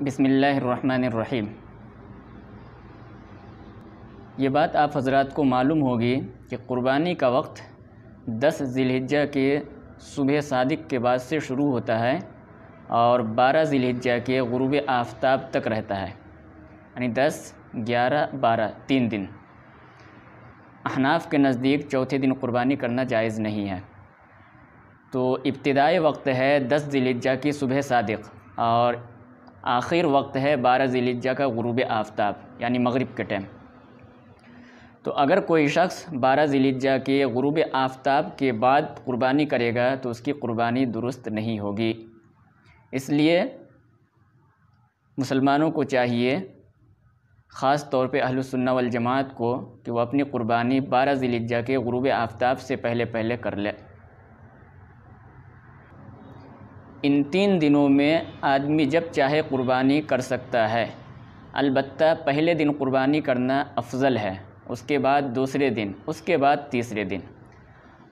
بسم اللہ الرحمن الرحیم۔ یہ بات آپ حضرات کو معلوم ہوگی کہ قربانی کا وقت 10 ذی الحجہ کے صبح صادق کے بعد سے شروع ہوتا ہے اور 12 ذی الحجہ کے غروب آفتاب تک رہتا ہے، یعنی 10، 11، 12 3 دن۔ احناف کے نزدیک چوتھے دن قربانی کرنا جائز نہیں ہے۔ تو ابتدائی وقت ہے 10 ذی الحجہ کی صبح صادق اور آخر وقت ہے 12 ذی الحجہ کا غروب آفتاب، یعنی مغرب کے ٹائم۔ تو اگر کوئی شخص 12 ذی الحجہ کے غروب آفتاب کے بعد قربانی کرے گا تو اس کی قربانی درست نہیں ہوگی۔ اس لیے مسلمانوں کو چاہیے، خاص طور پہ اہل السنہ والجماعت کو، کہ وہ اپنی قربانی 12 ذی الحجہ کے غروب آفتاب سے پہلے کر لے۔ ان 3 دنوں میں آدمی جب چاہے قربانی کر سکتا ہے، البتہ پہلے دن قربانی کرنا افضل ہے، اس کے بعد دوسرے دن، اس کے بعد تیسرے دن۔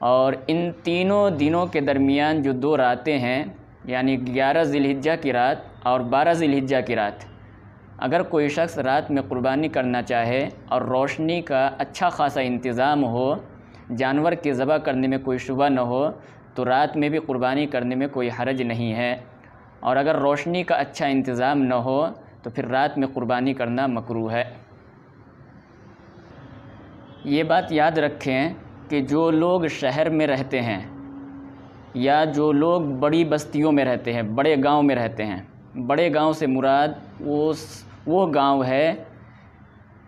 اور ان تینوں دنوں کے درمیان جو 2 راتیں ہیں، یعنی 11 ذی الحجہ کی رات اور 12 ذی الحجہ کی رات، اگر کوئی شخص رات میں قربانی کرنا چاہے اور روشنی کا اچھا خاصا انتظام ہو، جانور کے ذبح کرنے میں کوئی شبہ نہ ہو، تو رات میں بھی قربانی کرنے میں کوئی حرج نہیں ہے۔ اور اگر روشنی کا اچھا انتظام نہ ہو تو پھر رات میں قربانی کرنا مکروہ ہے۔ یہ بات یاد رکھیں کہ جو لوگ شہر میں رہتے ہیں یا جو لوگ بڑی بستیوں میں رہتے ہیں، بڑے گاؤں میں رہتے ہیں، بڑے گاؤں سے مراد وہ گاؤں ہے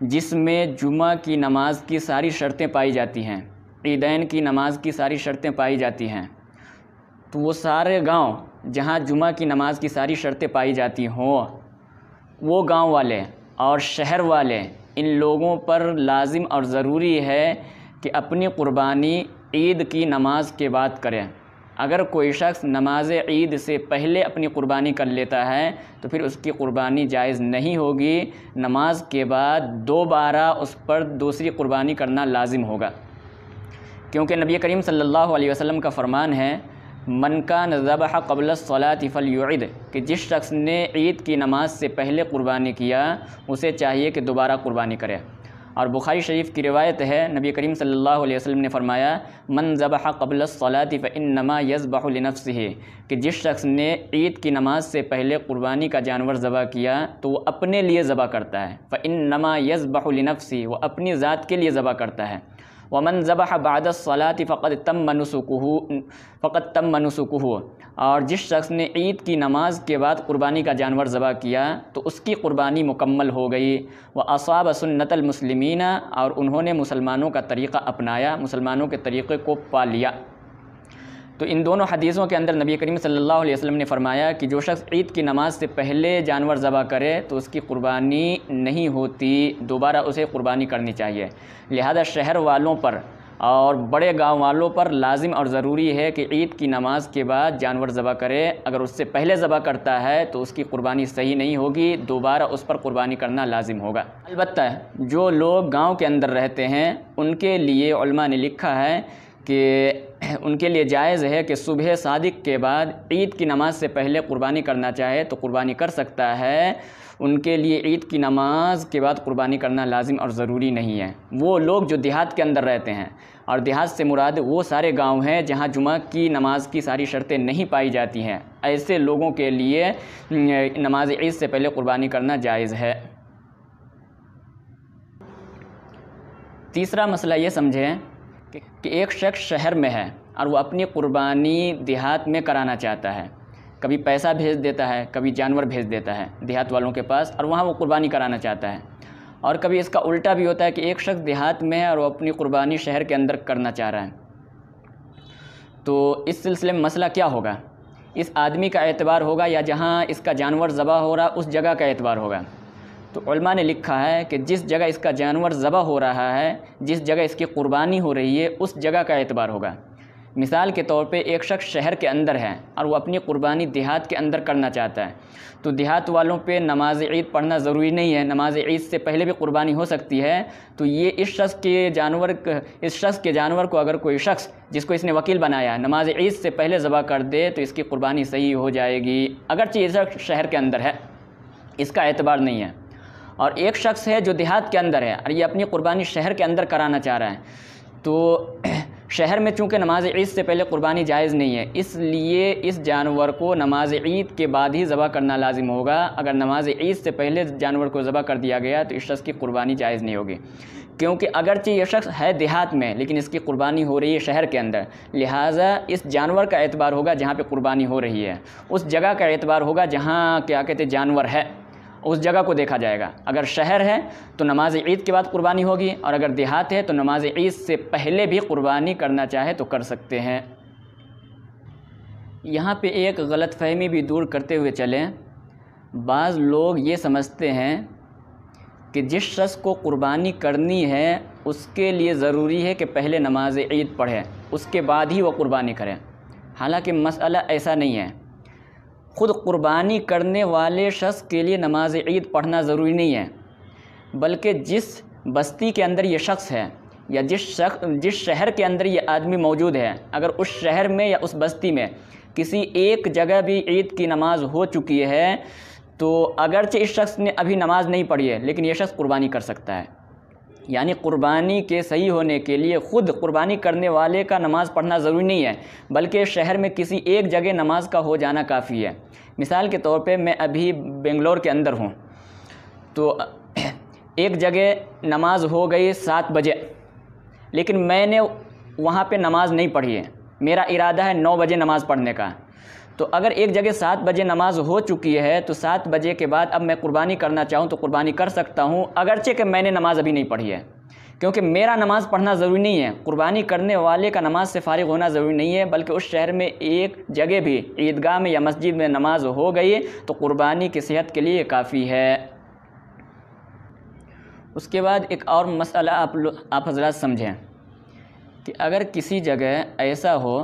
جس میں جمعہ کی نماز کی ساری شرطیں پائی جاتی ہیں، عیدین کی نماز کی ساری شرطیں پائی جاتی ہیں، تو وہ سارے گاؤں جہاں جمعہ کی نماز کی ساری شرطیں پائی جاتی ہوں، وہ گاؤں والے اور شہر والے، ان لوگوں پر لازم اور ضروری ہے کہ اپنی قربانی عید کی نماز کے بعد کریں۔ اگر کوئی شخص نماز عید سے پہلے اپنی قربانی کر لیتا ہے تو پھر اس کی قربانی جائز نہیں ہوگی، نماز کے بعد دوبارہ اس پر دوسری قربانی کرنا لازم ہوگا، کیونکہ نبی کریم صلی اللہ علیہ وسلم کا فرمان ہے، من کان ذبح قبل الصلاۃ فلیعد، کہ جس شخص نے عید کی نماز سے پہلے قربانی کیا اسے چاہیے کہ دوبارہ قربانی کرے۔ اور بخاری شریف کی روایت ہے، نبی کریم صلی اللہ علیہ وسلم نے فرمایا، من ذبح قبل الصلاۃ فانما یذبح لنفسہ، کہ جس شخص نے عید کی نماز سے پہلے قربانی کا جانور ذبح کیا تو وہ اپنے لیے ذبح کرتا ہے، فانما یذبح لنفسہ، وہ اپنی ذات کے لیے ذبح کرتا ہے۔ ومن ذبح بعد الصلاۃ فقد تم نسکہ، اور جس شخص نے عید کی نماز کے بعد قربانی کا جانور ذبح کیا تو اس کی قربانی مکمل ہو گئی۔ واصاب سنت المسلمین، اور انہوں نے مسلمانوں کا طریقہ اپنایا، مسلمانوں کے طریقے کو پا لیا۔ تو ان دونوں حدیثوں کے اندر نبی کریم صلی اللہ علیہ وسلم نے فرمایا کہ جو شخص عید کی نماز سے پہلے جانور ذبح کرے تو اس کی قربانی نہیں ہوتی، دوبارہ اسے قربانی کرنی چاہیے۔ لہذا شہر والوں پر اور بڑے گاؤں والوں پر لازم اور ضروری ہے کہ عید کی نماز کے بعد جانور ذبح کرے۔ اگر اس سے پہلے ذبح کرتا ہے تو اس کی قربانی صحیح نہیں ہوگی، دوبارہ اس پر قربانی کرنا لازم ہوگا۔ البتہ جو لوگ گاؤں کے اندر رہتے ہیں ان کے لیے علماء نے لکھا ہے کہ ان کے لیے جائز ہے کہ صبح صادق کے بعد عید کی نماز سے پہلے قربانی کرنا چاہے تو قربانی کر سکتا ہے، ان کے لیے عید کی نماز کے بعد قربانی کرنا لازم اور ضروری نہیں ہے۔ وہ لوگ جو دیہات کے اندر رہتے ہیں، اور دیہات سے مراد وہ سارے گاؤں ہیں جہاں جمعہ کی نماز کی ساری شرطیں نہیں پائی جاتی ہیں، ایسے لوگوں کے لیے نماز عید سے پہلے قربانی کرنا جائز ہے۔ تیسرا مسئلہ یہ سمجھیں کہ ایک شخص شہر میں ہے اور وہ اپنی قربانی دیہات میں کرانا چاہتا ہے، کبھی پیسہ بھیج دیتا ہے، کبھی جانور بھیج دیتا ہے دیہات والوں کے پاس، اور وہاں وہ قربانی کرانا چاہتا ہے۔ اور کبھی اس کا الٹا بھی ہوتا ہے کہ ایک شخص دیہات میں ہے اور وہ اپنی قربانی شہر کے اندر کرنا چاہ رہا ہے۔ تو اس سلسلے میں مسئلہ کیا ہوگا؟ اس آدمی کا اعتبار ہوگا یا جہاں اس کا جانور ذبح ہو رہا اس جگہ کا اعتبار ہوگا؟ تو علماء نے لکھا ہے کہ جس جگہ اس کا جانور ذبح ہو رہا ہے، جس جگہ اس کی قربانی ہو رہی ہے، اس جگہ کا اعتبار ہوگا۔ مثال کے طور پہ ایک شخص شہر کے اندر ہے اور وہ اپنی قربانی دیہات کے اندر کرنا چاہتا ہے، تو دیہات والوں پہ نماز عید پڑھنا ضروری نہیں ہے، نماز عید سے پہلے بھی قربانی ہو سکتی ہے۔ تو یہ اس شخص کے جانور کو اگر کوئی شخص جس کو اس نے وکیل بنایا نماز عید سے پہلے ذبح کر دے تو اس کی قربانی صحیح ہو جائے گی، اگرچہ یہ شخص شہر کے اندر ہے۔ اس کا اعتبار نہیں ہے۔ اور ایک شخص ہے جو دیہات کے اندر ہے اور یہ اپنی قربانی شہر کے اندر کرانا چاہ رہا ہے، تو شہر میں چونکہ نماز عید سے پہلے قربانی جائز نہیں ہے، اس لیے اس جانور کو نماز عید کے بعد ہی ذبح کرنا لازم ہوگا۔ اگر نماز عید سے پہلے جانور کو ذبح کر دیا گیا تو اس شخص کی قربانی جائز نہیں ہوگی، کیونکہ اگرچہ یہ شخص ہے دیہات میں لیکن اس کی قربانی ہو رہی ہے شہر کے اندر، لہٰذا اس جانور کا اعتبار ہوگا جہاں پہ قربانی ہو رہی ہے، اس جگہ کا اعتبار ہوگا جہاں کیا کہتے ہیں جانور ہے، اس جگہ کو دیکھا جائے گا۔ اگر شہر ہے تو نماز عید کے بعد قربانی ہوگی، اور اگر دیہات ہے تو نماز عید سے پہلے بھی قربانی کرنا چاہے تو کر سکتے ہیں۔ یہاں پہ ایک غلط فہمی بھی دور کرتے ہوئے چلیں، بعض لوگ یہ سمجھتے ہیں کہ جس شخص کو قربانی کرنی ہے اس کے لیے ضروری ہے کہ پہلے نماز عید پڑھے، اس کے بعد ہی وہ قربانی کرے، حالانکہ مسئلہ ایسا نہیں ہے۔ خود قربانی کرنے والے شخص کے لیے نماز عید پڑھنا ضروری نہیں ہے، بلکہ جس بستی کے اندر یہ شخص ہے یا جس شہر کے اندر یہ آدمی موجود ہے، اگر اس شہر میں یا اس بستی میں کسی ایک جگہ بھی عید کی نماز ہو چکی ہے تو اگرچہ اس شخص نے ابھی نماز نہیں پڑھی ہے لیکن یہ شخص قربانی کر سکتا ہے۔ یعنی قربانی کے صحیح ہونے کے لیے خود قربانی کرنے والے کا نماز پڑھنا ضروری نہیں ہے، بلکہ شہر میں کسی ایک جگہ نماز کا ہو جانا کافی ہے۔ مثال کے طور پہ میں ابھی بنگلور کے اندر ہوں، تو ایک جگہ نماز ہو گئی 7 بجے، لیکن میں نے وہاں پہ نماز نہیں پڑھی ہے، میرا ارادہ ہے 9 بجے نماز پڑھنے کا، تو اگر ایک جگہ 7 بجے نماز ہو چکی ہے تو 7 بجے کے بعد اب میں قربانی کرنا چاہوں تو قربانی کر سکتا ہوں، اگرچہ کہ میں نے نماز ابھی نہیں پڑھی ہے، کیونکہ میرا نماز پڑھنا ضروری نہیں ہے، قربانی کرنے والے کا نماز سے فارغ ہونا ضروری نہیں ہے، بلکہ اس شہر میں ایک جگہ بھی عیدگاہ میں یا مسجد میں نماز ہو گئی تو قربانی کی صحت کے لیے کافی ہے۔ اس کے بعد ایک اور مسئلہ آپ حضرات سمجھیں کہ اگر کسی جگہ ایسا ہو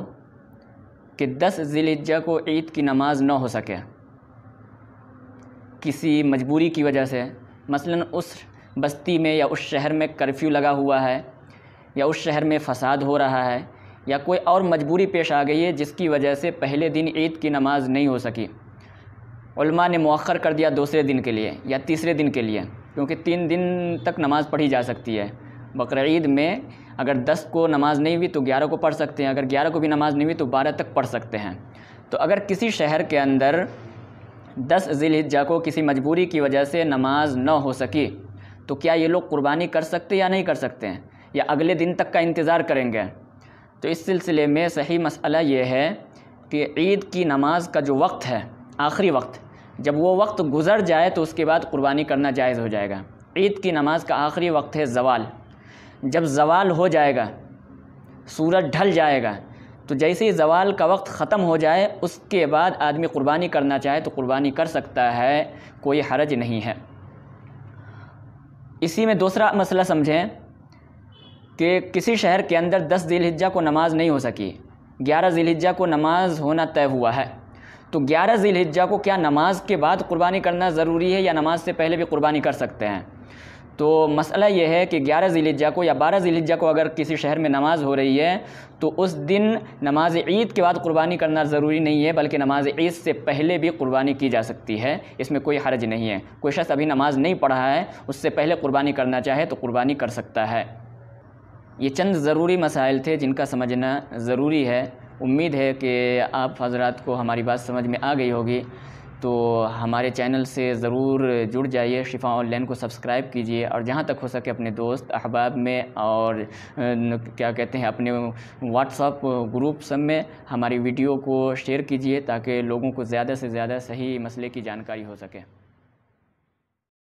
کہ 10 ذی الحجہ کو عید کی نماز نہ ہو سکے کسی مجبوری کی وجہ سے، مثلا اس بستی میں یا اس شہر میں کرفیو لگا ہوا ہے، یا اس شہر میں فساد ہو رہا ہے، یا کوئی اور مجبوری پیش آ گئی ہے جس کی وجہ سے پہلے دن عید کی نماز نہیں ہو سکی، علماء نے مؤخر کر دیا دوسرے دن کے لیے یا تیسرے دن کے لیے، کیونکہ 3 دن تک نماز پڑھی جا سکتی ہے۔ بقرعید میں اگر 10 کو نماز نہیں ہوئی تو 11 کو پڑھ سکتے ہیں، اگر 11 کو بھی نماز نہیں ہوئی تو 12 تک پڑھ سکتے ہیں۔ تو اگر کسی شہر کے اندر 10 ذی الحجہ کو کسی مجبوری کی وجہ سے نماز نہ ہو سکی تو کیا یہ لوگ قربانی کر سکتے یا نہیں کر سکتے ہیں، یا اگلے دن تک کا انتظار کریں گے؟ تو اس سلسلے میں صحیح مسئلہ یہ ہے کہ عید کی نماز کا جو وقت ہے، آخری وقت، جب وہ وقت گزر جائے تو اس کے بعد قربانی کرنا جائز ہو جائے گا۔ عید کی نماز کا آخری وقت ہے زوال، جب زوال ہو جائے گا، سورج ڈھل جائے گا، تو جیسے ہی زوال کا وقت ختم ہو جائے اس کے بعد آدمی قربانی کرنا چاہے تو قربانی کر سکتا ہے، کوئی حرج نہیں ہے۔ اسی میں دوسرا مسئلہ سمجھیں کہ کسی شہر کے اندر 10 ذی الحجہ کو نماز نہیں ہو سکی، 11 ذی الحجہ کو نماز ہونا طے ہوا ہے، تو 11 ذی الحجہ کو کیا نماز کے بعد قربانی کرنا ضروری ہے یا نماز سے پہلے بھی قربانی کر سکتے ہیں؟ تو مسئلہ یہ ہے کہ 11 ذی الحجہ کو یا 12 ذی الحجہ کو اگر کسی شہر میں نماز ہو رہی ہے تو اس دن نماز عید کے بعد قربانی کرنا ضروری نہیں ہے، بلکہ نماز عید سے پہلے بھی قربانی کی جا سکتی ہے، اس میں کوئی حرج نہیں ہے۔ کوئی شخص ابھی نماز نہیں پڑھا ہے، اس سے پہلے قربانی کرنا چاہے تو قربانی کر سکتا ہے۔ یہ چند ضروری مسائل تھے جن کا سمجھنا ضروری ہے۔ امید ہے کہ آپ حضرات کو ہماری بات سمجھ میں آ گئی ہوگی، تو ہمارے چینل سے ضرور جڑ جائیے، شفا آن لائن کو سبسکرائب کیجیے، اور جہاں تک ہو سکے اپنے دوست احباب میں اور کیا کہتے ہیں اپنے واٹس ایپ گروپ سب میں ہماری ویڈیو کو شیئر کیجیے تاکہ لوگوں کو زیادہ سے زیادہ صحیح مسئلے کی جانکاری ہو سکے۔